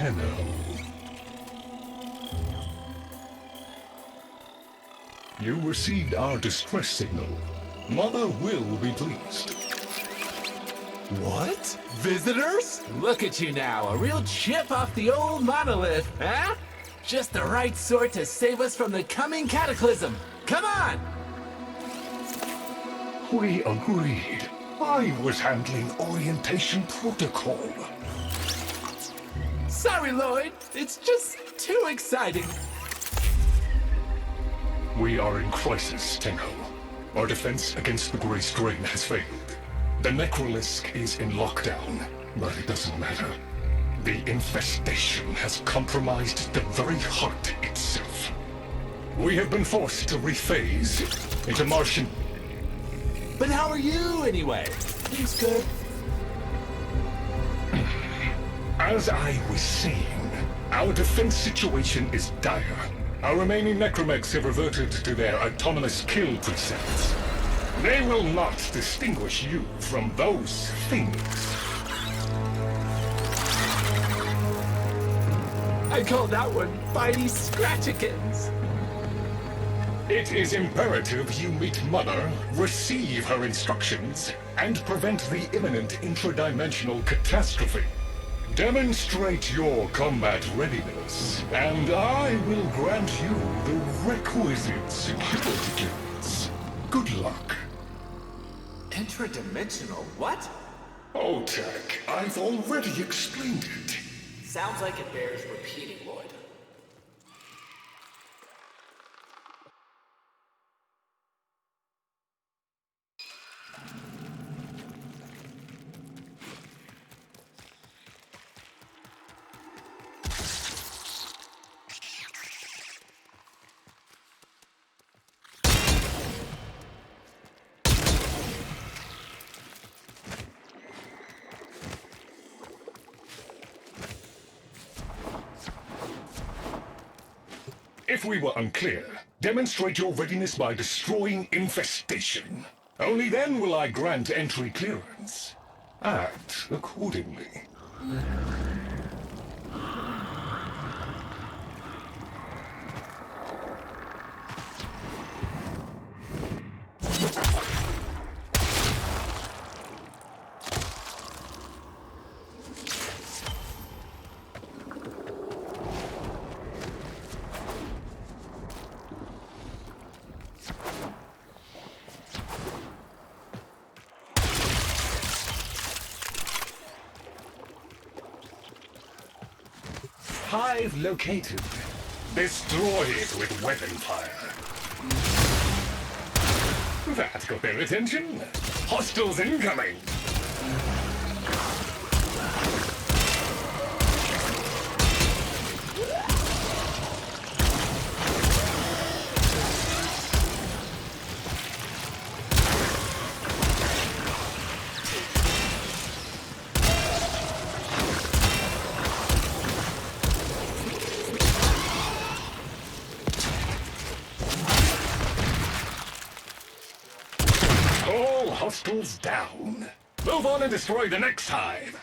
Tenno. You received our distress signal. Mother will be pleased. What? Visitors? Look at you now, a real chip off the old monolith, huh? Just the right sort to save us from the coming cataclysm. Come on! We agreed. I was handling orientation protocol. Sorry, Lloyd. It's just too exciting. We are in crisis, Tenno. Our defense against the Grey Strain has failed. The Necrolisk is in lockdown, but it doesn't matter. The infestation has compromised the very heart itself. We have been forced to rephase into Martian. But how are you, anyway? Things good? As I was saying, our defense situation is dire. Our remaining Necramechs have reverted to their autonomous kill precepts. They will not distinguish you from those things. I call that one Bitey Scratchikins. It is imperative you meet Mother, receive her instructions, and prevent the imminent intradimensional catastrophe. Demonstrate your combat readiness, and I will grant you the requisite security clearance. Good luck. Intradimensional what? Oh, Tech, I've already explained it. Sounds like it bears repeating, Lloyd. If we were unclear, demonstrate your readiness by destroying infestation. Only then will I grant entry clearance. Act accordingly. Hive located. Destroy it with weapon fire. That got their attention. Hostiles incoming. Hostiles down. Move on and destroy the next hive.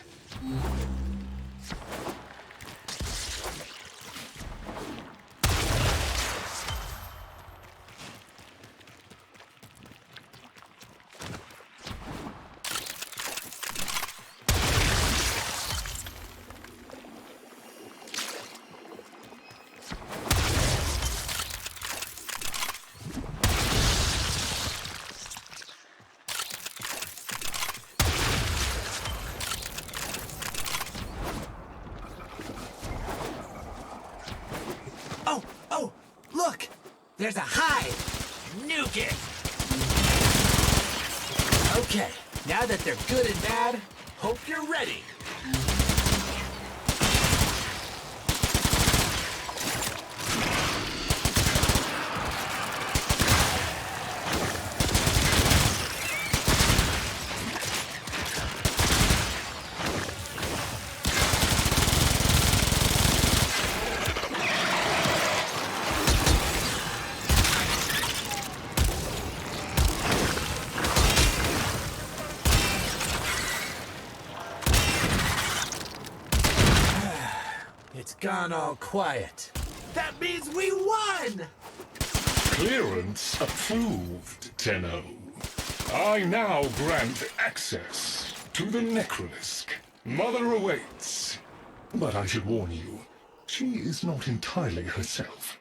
Oh, look! There's a hive! Nuke it! Okay, now that they're good and bad, hope you're ready. gone all quiet. That means we won! Clearance approved, Tenno. I now grant access to the Necrolisk. Mother awaits. But I should warn you, she is not entirely herself.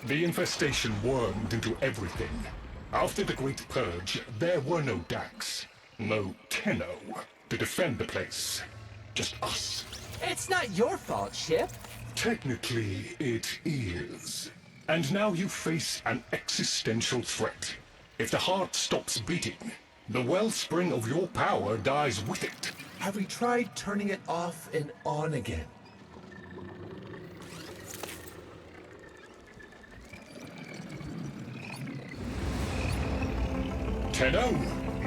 The infestation wormed into everything. After the Great Purge, there were no Dax, no Tenno to defend the place. Just us. It's not your fault, Ship. Technically, it is. And now you face an existential threat. If the heart stops beating, the wellspring of your power dies with it. Have we tried turning it off and on again? Tenno,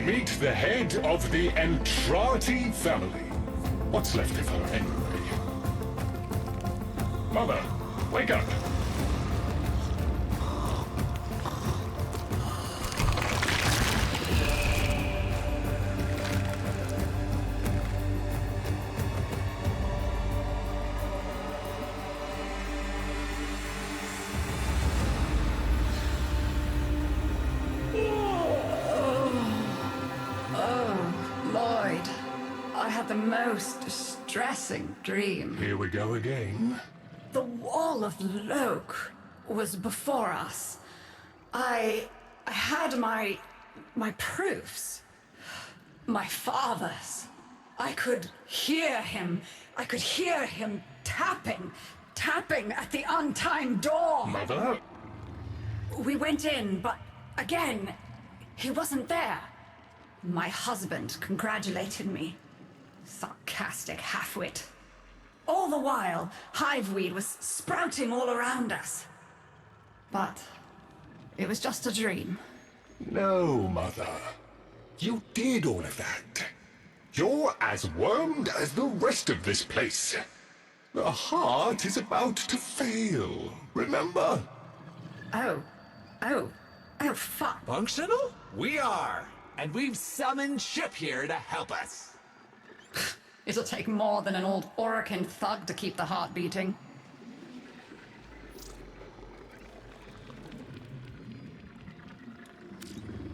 meet the head of the Entrati family. What's left of her, anyway? Mother, wake up! The most distressing dream. Here we go again. The wall of Loke was before us. I had my proofs. My father's. I could hear him. I could hear him tapping at the untimed door. Mother? We went in, but again, he wasn't there. My husband congratulated me. Sarcastic halfwit. All the while, hiveweed was sprouting all around us. But it was just a dream. No, Mother. You did all of that. You're as wormed as the rest of this place. The heart is about to fail, remember? Oh, fuck. Functional? We are. And we've summoned Ship here to help us. It'll take more than an old Orokin thug to keep the heart beating.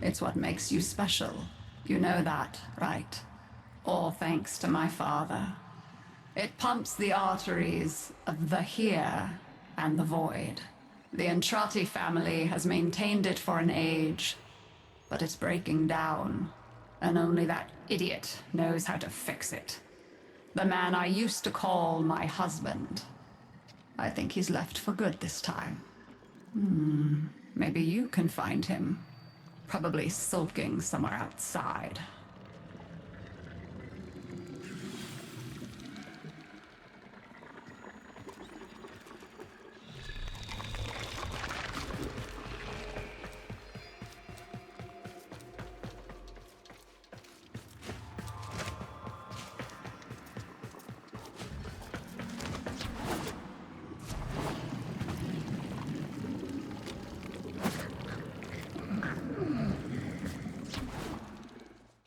It's what makes you special. You know that, right? All thanks to my father. It pumps the arteries of the here and the void. The Entrati family has maintained it for an age, but it's breaking down, and only that idiot knows how to fix it. The man I used to call my husband. I think he's left for good this time. Maybe you can find him. Probably sulking somewhere outside.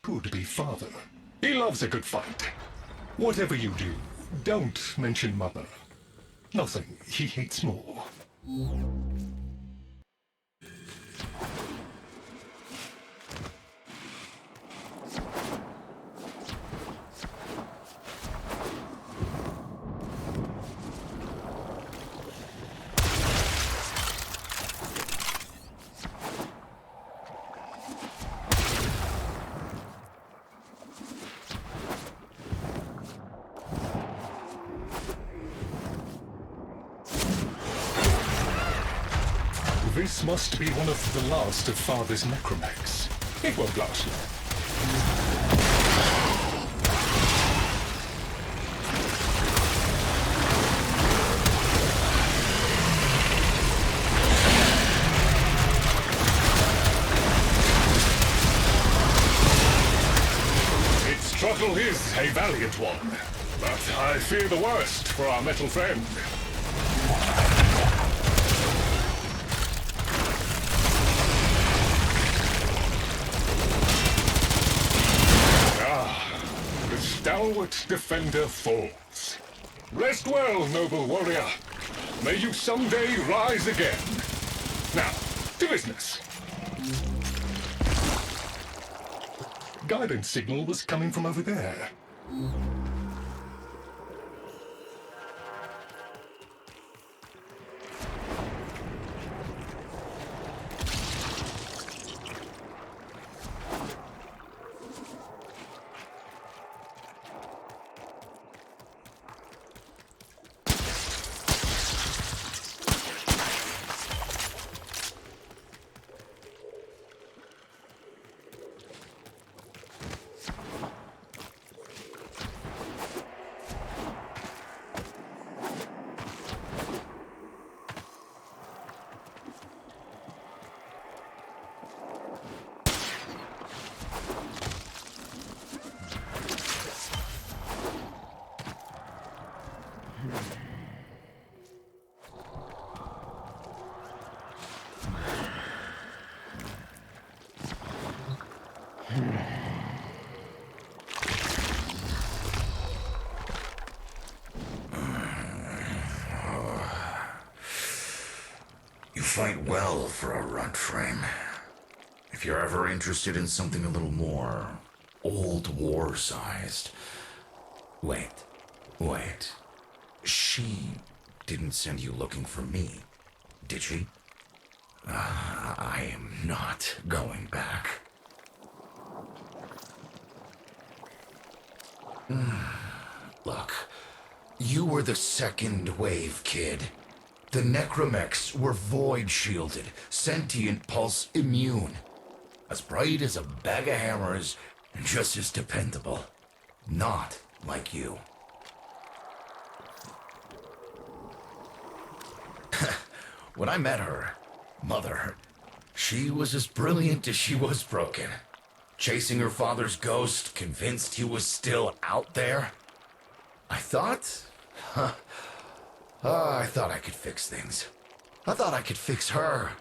Could be father. He loves a good fight. Whatever you do, don't mention mother. Nothing he hates more. This must be one of the last of Father's Necramechs. It won't last long. Its struggle is a valiant one, but I fear the worst for our metal friend. Stalwart defender falls. Rest well, noble warrior. May you someday rise again. Now, to business. Guidance signal was coming from over there. You fight well for a runt frame. If you're ever interested in something a little more old war-sized... Wait. She didn't send you looking for me, did she? I am not going back. Look, you were the second wave, kid. The Necramechs were void-shielded, sentient pulse immune. As bright as a bag of hammers, and just as dependable. Not like you. When I met her, Mother, she was as brilliant as she was broken. Chasing her father's ghost, convinced he was still out there. I thought I could fix things. I thought I could fix her.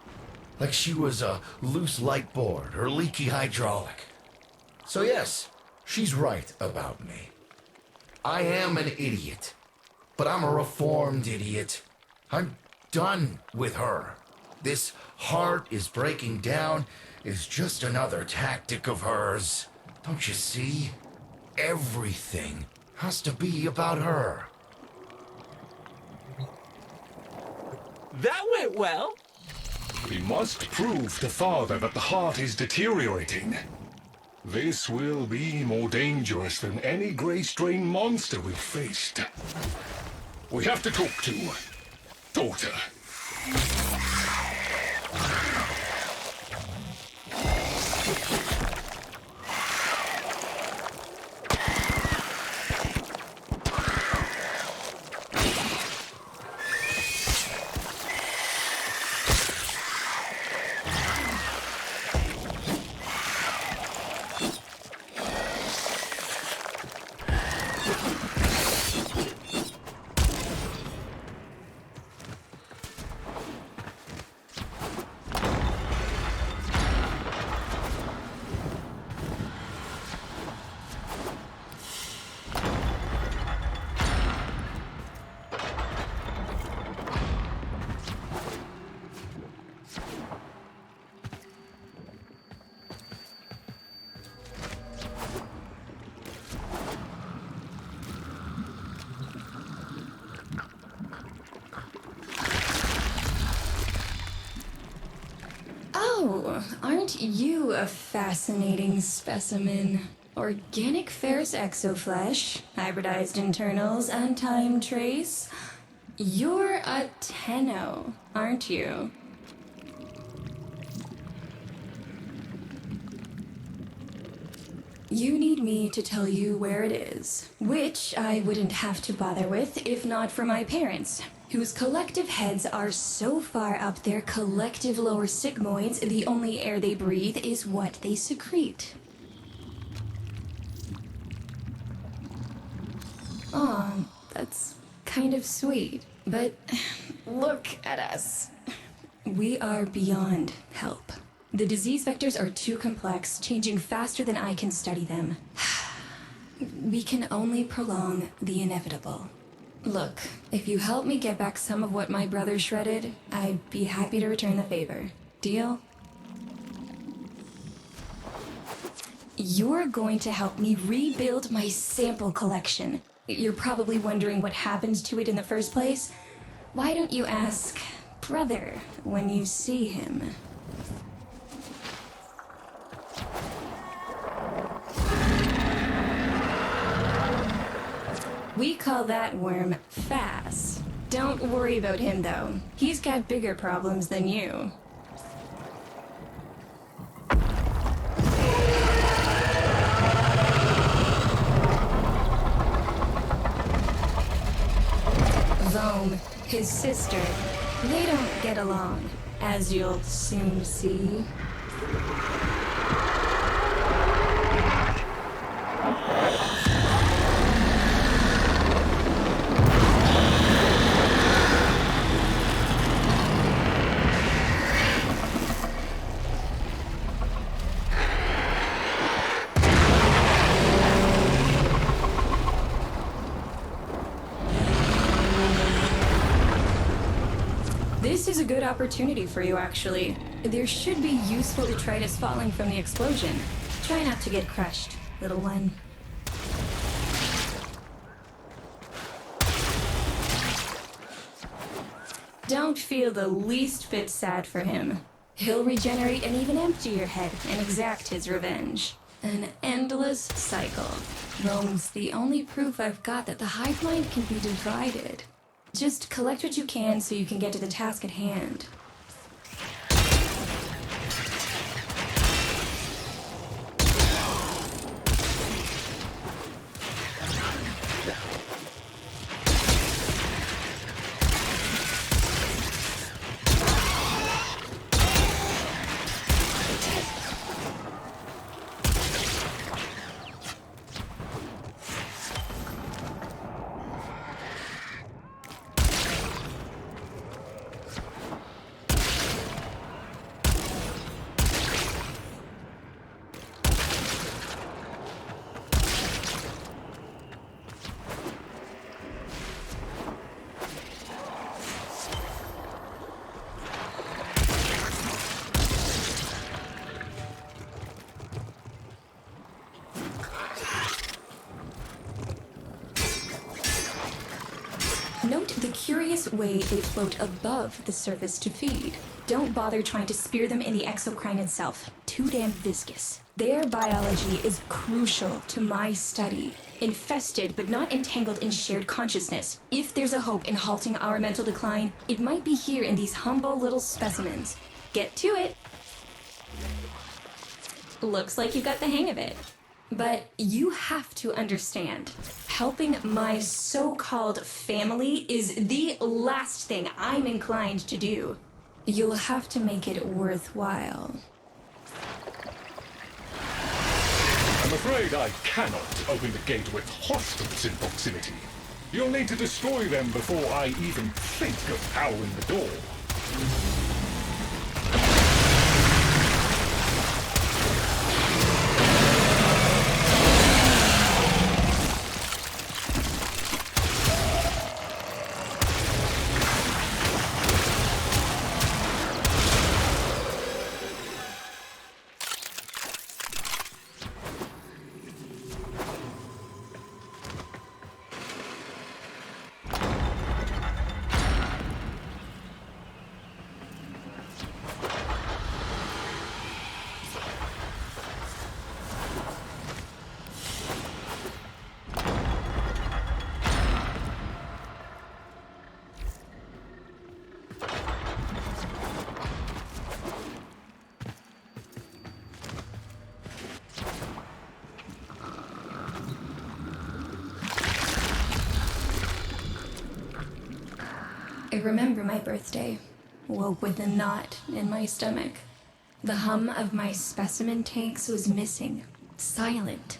Like she was a loose light board or leaky hydraulic. So yes, she's right about me. I am an idiot. But I'm a reformed idiot. I'm done with her. This heart is breaking down is just another tactic of hers. Don't you see? Everything has to be about her. That went well. We must prove to Father that the heart is deteriorating. This will be more dangerous than any Grey Strain monster we've faced. We have to talk to Daughter. Oh, aren't you a fascinating specimen? Organic ferrous exoflesh, hybridized internals, and time trace. You're a Tenno, aren't you? You need me to tell you where it is, which I wouldn't have to bother with if not for my parents, whose collective heads are so far up their collective lower sigmoids, the only air they breathe is what they secrete. Aw, that's kind of sweet, but look at us. We are beyond help. The disease vectors are too complex, changing faster than I can study them. We can only prolong the inevitable. Look, if you help me get back some of what my brother shredded, I'd be happy to return the favor. Deal? You're going to help me rebuild my sample collection. You're probably wondering what happened to it in the first place. Why don't you ask brother when you see him? We call that worm Fass. Don't worry about him, though. He's got bigger problems than you. Vome, his sister, they don't get along, as you'll soon see. This is a good opportunity for you, actually. There should be useful detritus falling from the explosion. Try not to get crushed, little one. Don't feel the least bit sad for him. He'll regenerate and even empty your head and exact his revenge. An endless cycle. Rome's the only proof I've got that the hive mind can be divided. Just collect what you can so you can get to the task at hand. Note the curious way they float above the surface to feed. Don't bother trying to spear them in the exocrine itself. Too damn viscous. Their biology is crucial to my study. Infested but not entangled in shared consciousness. If there's a hope in halting our mental decline, it might be here in these humble little specimens. Get to it. Looks like you got the hang of it. But you have to understand, helping my so-called family is the last thing I'm inclined to do. You'll have to make it worthwhile. I'm afraid I cannot open the gate with hostiles in proximity. You'll need to destroy them before I even think of powering the door. I remember my birthday, woke with a knot in my stomach. The hum of my specimen tanks was missing, silent.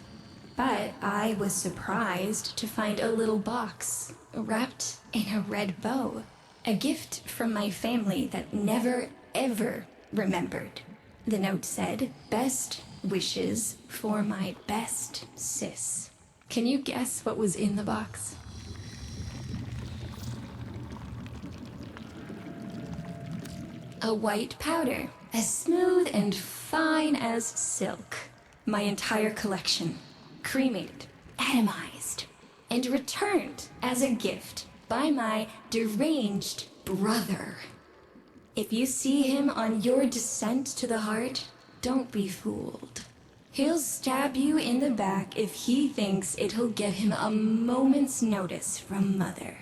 But I was surprised to find a little box wrapped in a red bow. A gift from my family that never, ever remembered. The note said, "Best wishes for my best sis." Can you guess what was in the box? A white powder, as smooth and fine as silk. My entire collection, cremated, atomized, and returned as a gift by my deranged brother. If you see him on your descent to the heart, don't be fooled. He'll stab you in the back if he thinks it'll get him a moment's notice from Mother.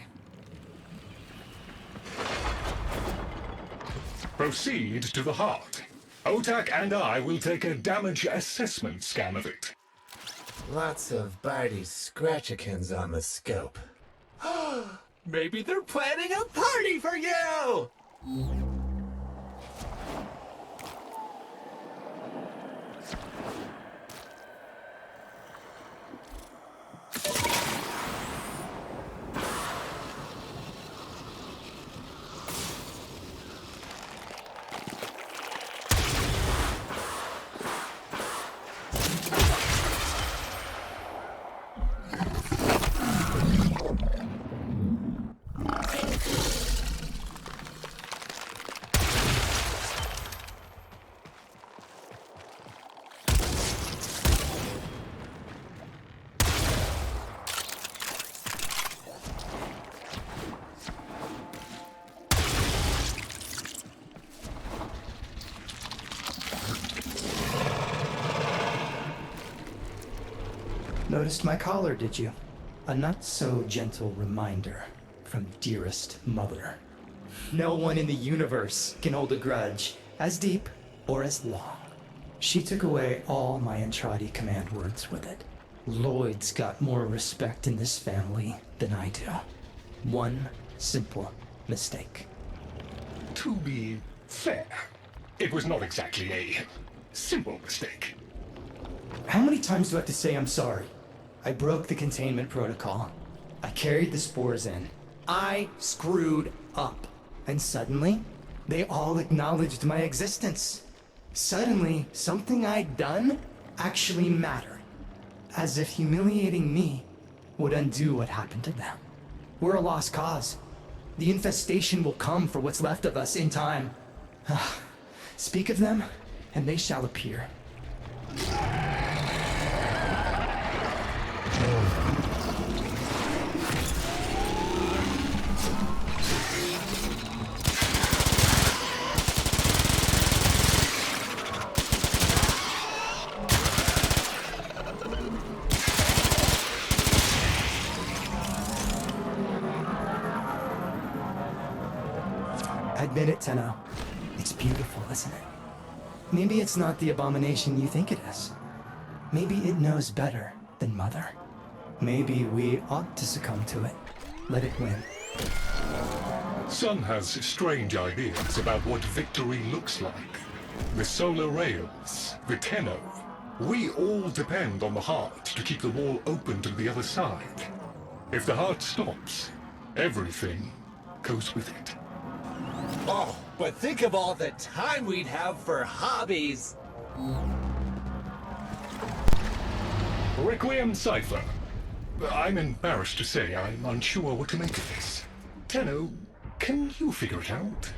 Proceed to the heart. Otak and I will take a damage assessment scan of it. Lots of Barty Scratchikins on the scope. Maybe they're planning a party for you! Noticed my collar, did you? A not-so-gentle reminder from dearest mother. No one in the universe can hold a grudge as deep or as long. She took away all my Entradi command words with it. Lloyd's got more respect in this family than I do. One simple mistake. To be fair, it was not exactly a simple mistake. How many times do I have to say I'm sorry? I broke the containment protocol. I carried the spores in. I screwed up. And suddenly, they all acknowledged my existence. Suddenly, something I'd done actually mattered. As if humiliating me would undo what happened to them. We're a lost cause. The infestation will come for what's left of us in time. Speak of them, and they shall appear. Admit it, Tenno. It's beautiful, isn't it? Maybe it's not the abomination you think it is. Maybe it knows better than Mother. Maybe we ought to succumb to it. Let it win. Sun has strange ideas about what victory looks like. The solar rails, the Tenno. We all depend on the heart to keep the wall open to the other side. If the heart stops, everything goes with it. Oh, but think of all the time we'd have for hobbies. Requiem Cipher. I'm embarrassed to say I'm unsure what to make of this. Tenno, can you figure it out?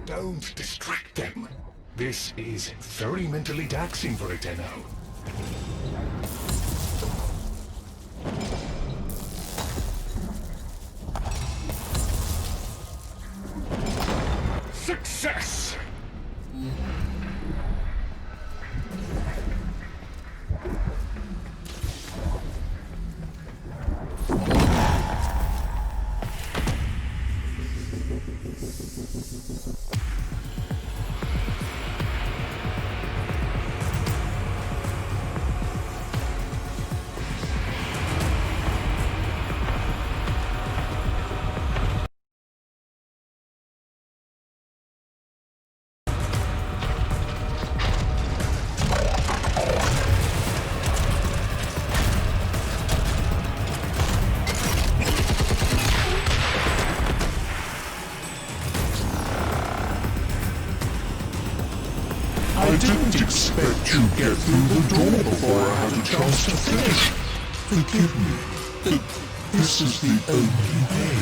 Don't distract them. This is very mentally taxing for a Tenno. Success! I didn't expect to get through the door before I had a chance to finish. Forgive me. This is the only way.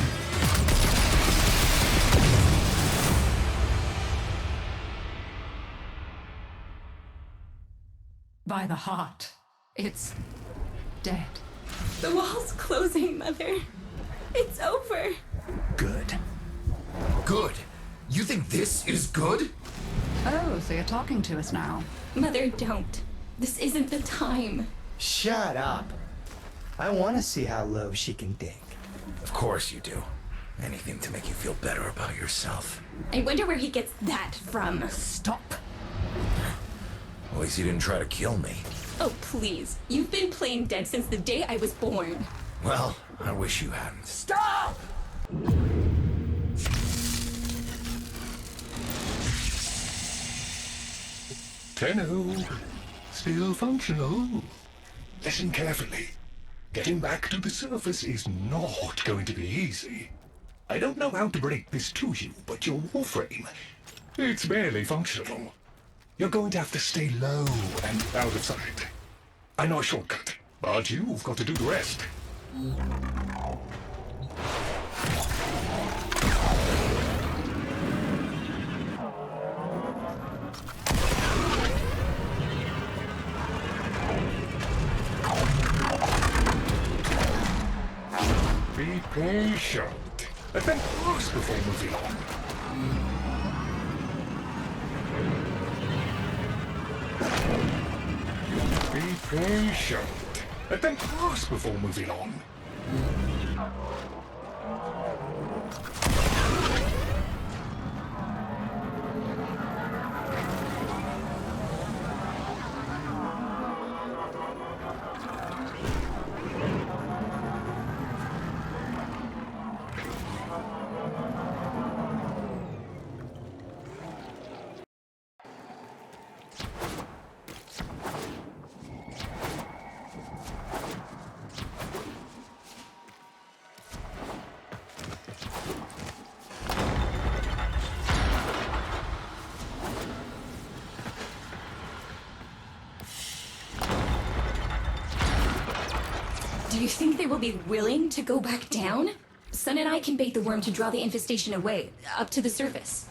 By the heart. It's dead. The wall's closing, Mother. It's over. Good. Good? You think this is good? Oh, so you're talking to us now. Mother, don't. This isn't the time. Shut up. I want to see how low she can dig. Of course you do. Anything to make you feel better about yourself. I wonder where he gets that from. Stop. At least you didn't try to kill me. Oh, please. You've been playing dead since the day I was born. Well, I wish you hadn't. Stop! Tenno, still functional. Listen carefully. Getting back to the surface is not going to be easy. I don't know how to break this to you, but your warframe, it's barely functional. You're going to have to stay low and out of sight. I know a shortcut, but you've got to do the rest. Be patient. Let them pass before moving on. Be patient. Let them pass before moving on. Do you think they will be willing to go back down? Sun and I can bait the worm to draw the infestation away, up to the surface.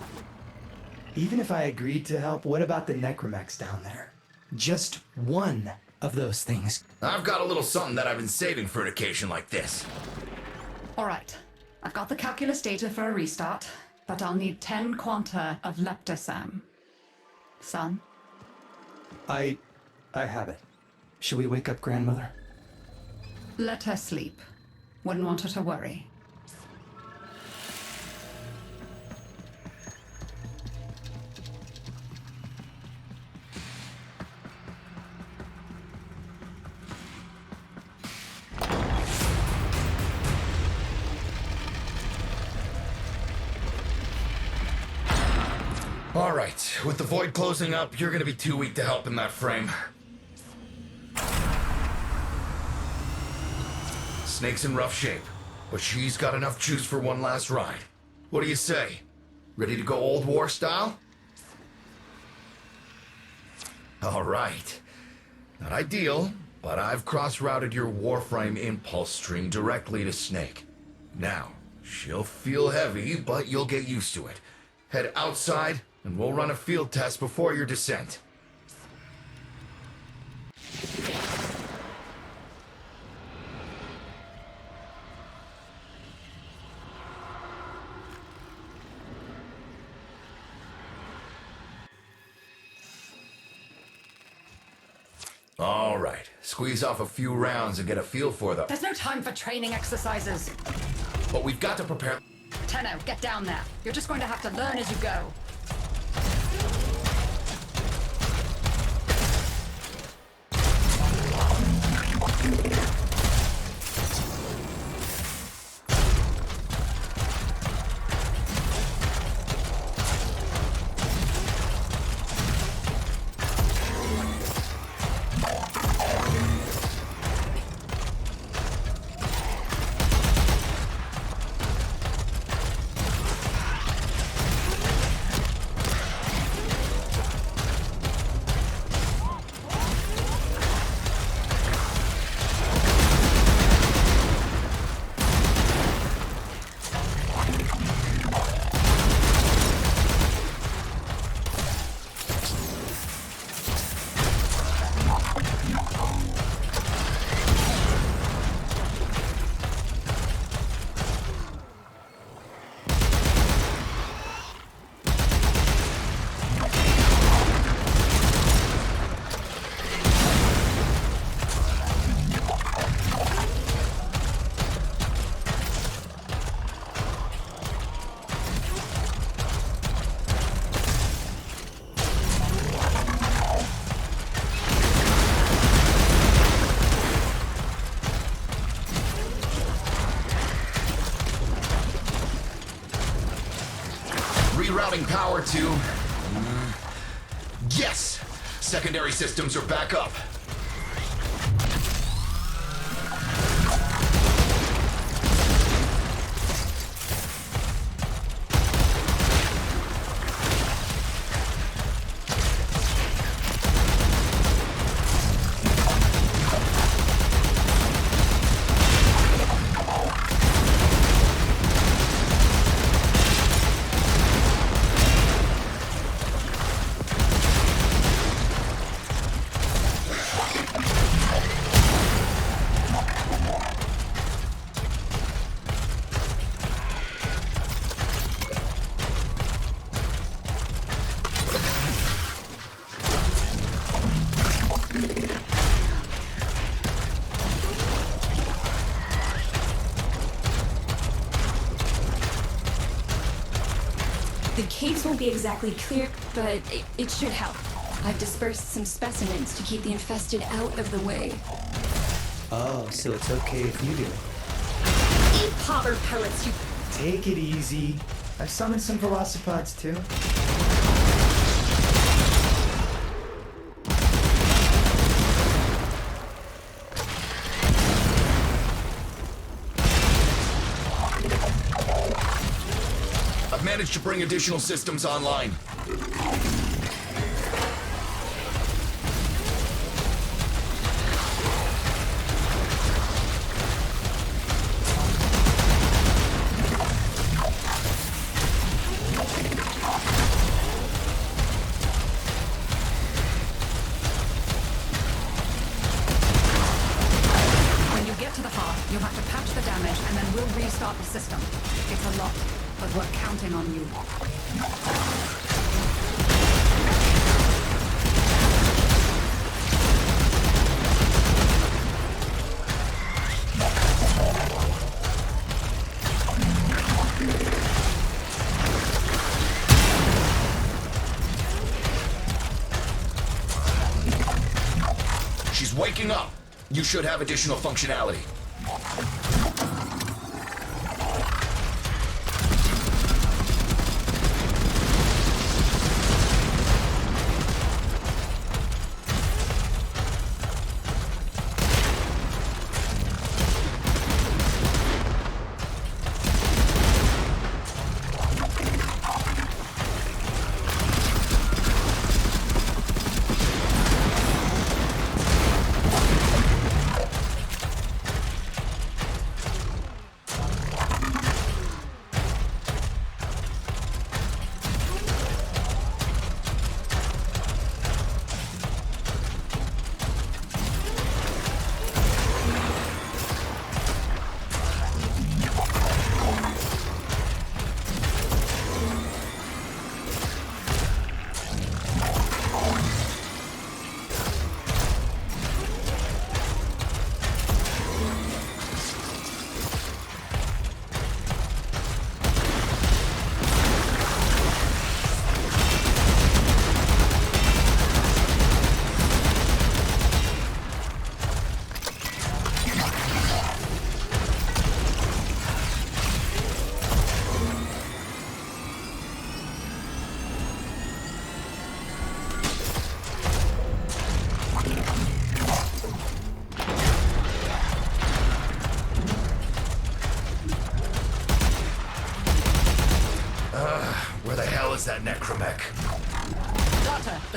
Even if I agreed to help, what about the Necramechs down there? Just one of those things. I've got a little something that I've been saving for an occasion like this. All right. I've got the calculus data for a restart, but I'll need 10 quanta of leptosam. Son? I have it. Should we wake up Grandmother? Let her sleep. Wouldn't want her to worry. right. With the void closing up, you're gonna be too weak to help in that frame. Snake's in rough shape, but she's got enough juice for one last ride. What do you say? Ready to go old war style? All right. Not ideal, but I've cross-routed your Warframe impulse stream directly to Snake. Now, she'll feel heavy, but you'll get used to it. Head outside, and we'll run a field test before your descent. All right. Squeeze off a few rounds and get a feel for them. There's no time for training exercises. But we've got to prepare... Tenno, get down there. You're just going to have to learn as you go. Rerouting power to... Yes! Secondary systems are back up. The caves won't be exactly clear, but it should help. I've dispersed some specimens to keep the infested out of the way. Oh, so it's okay if you do it. Eat popper pellets, you... Take it easy. I've summoned some velocipods too. I've managed to bring additional systems online. When you get to the heart, you'll have to patch the damage and then we'll restart the system. It's a lot, but we're counting on you. She's waking up. You should have additional functionality.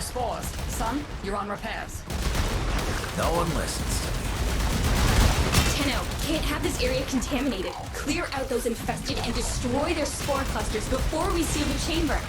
spores. Son, you're on repairs. No one listens to me. Tenno, can't have this area contaminated. Clear out those infested and destroy their spore clusters before we seal the chamber.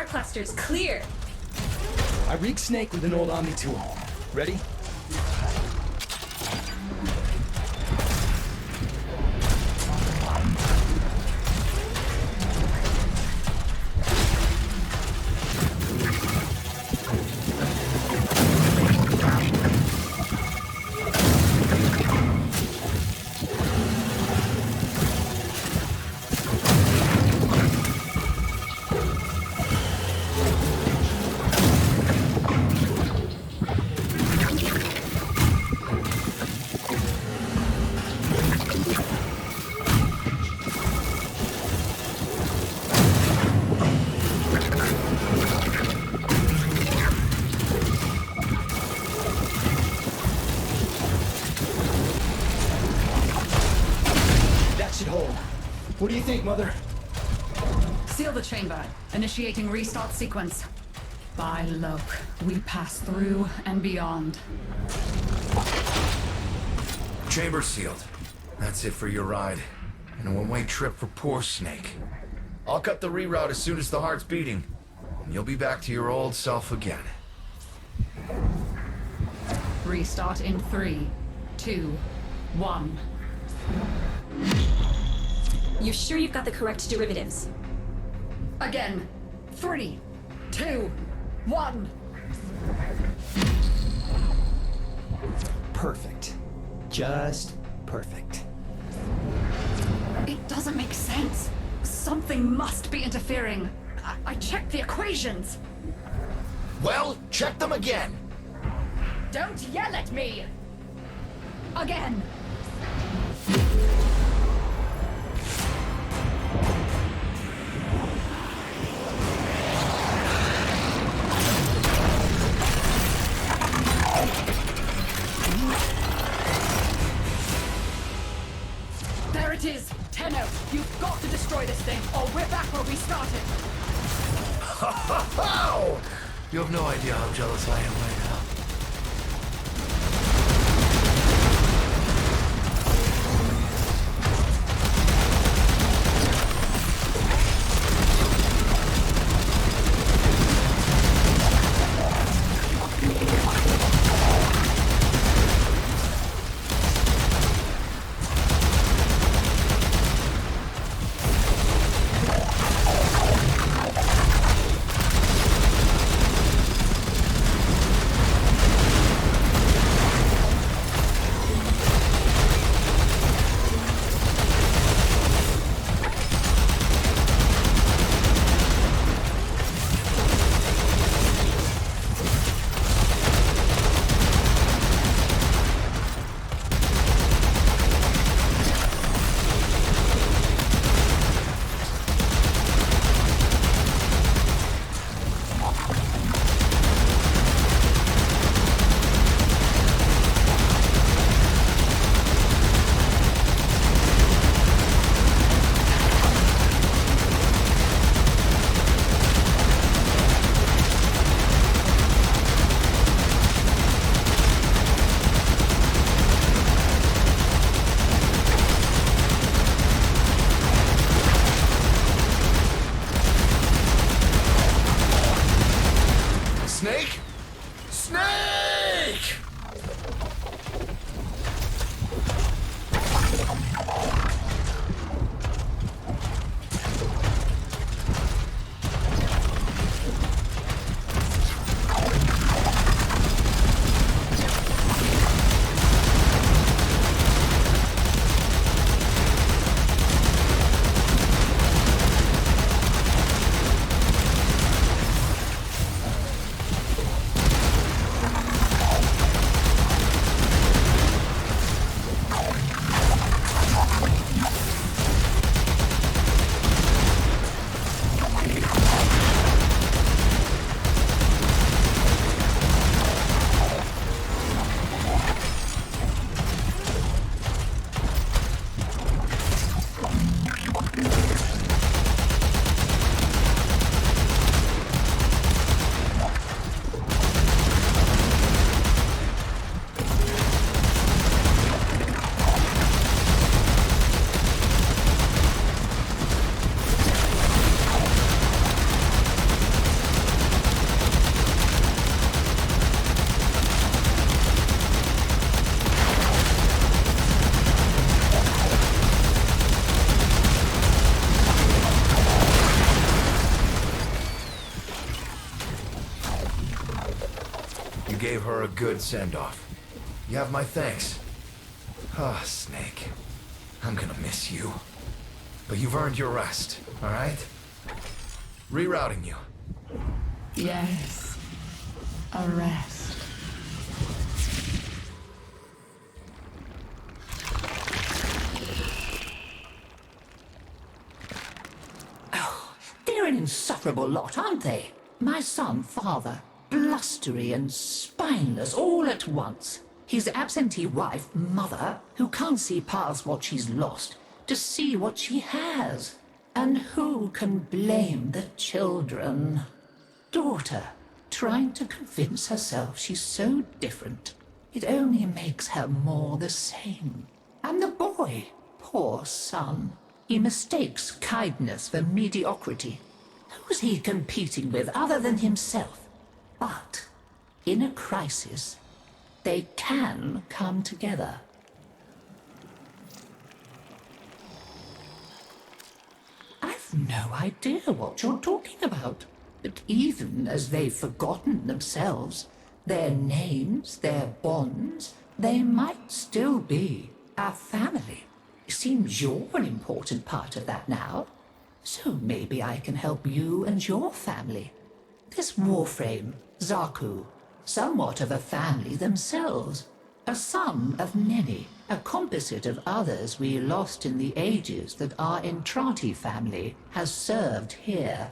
Clusters clear. I rigged Snake with an old Omni tool. Ready? What do you think, Mother? Seal the chamber. Initiating restart sequence. By Loke, we pass through and beyond. Chamber sealed. That's it for your ride. And a one-way trip for poor Snake. I'll cut the reroute as soon as the heart's beating. And you'll be back to your old self again. Restart in 3, 2, 1. You're sure you've got the correct derivatives? Again. 3, 2, 1. Perfect. Just perfect. It doesn't make sense. Something must be interfering. I checked the equations. Well, check them again. Don't yell at me! Again! There it is! Tenno, you've got to destroy this thing, or we're back where we started! Ho! You have no idea how jealous I am right now. her a good send-off. You have my thanks. Ah, Snake. I'm gonna miss you. But you've earned your rest, alright? Rerouting you. Yes. A rest. Oh, they're an insufferable lot, aren't they? My son, father, blustery and spineless all at once. His absentee wife, mother, who can't see past what she's lost to see what she has. And who can blame the children? Daughter, trying to convince herself she's so different. It only makes her more the same. And the boy, poor son, he mistakes kindness for mediocrity. Who's he competing with other than himself? But in a crisis, they can come together. I've no idea what you're talking about. But even as they've forgotten themselves, their names, their bonds, they might still be our family. It seems you're an important part of that now. So maybe I can help you and your family. This Warframe, Zaku, somewhat of a family themselves. A son of many, a composite of others we lost in the ages that our Entrati family has served here.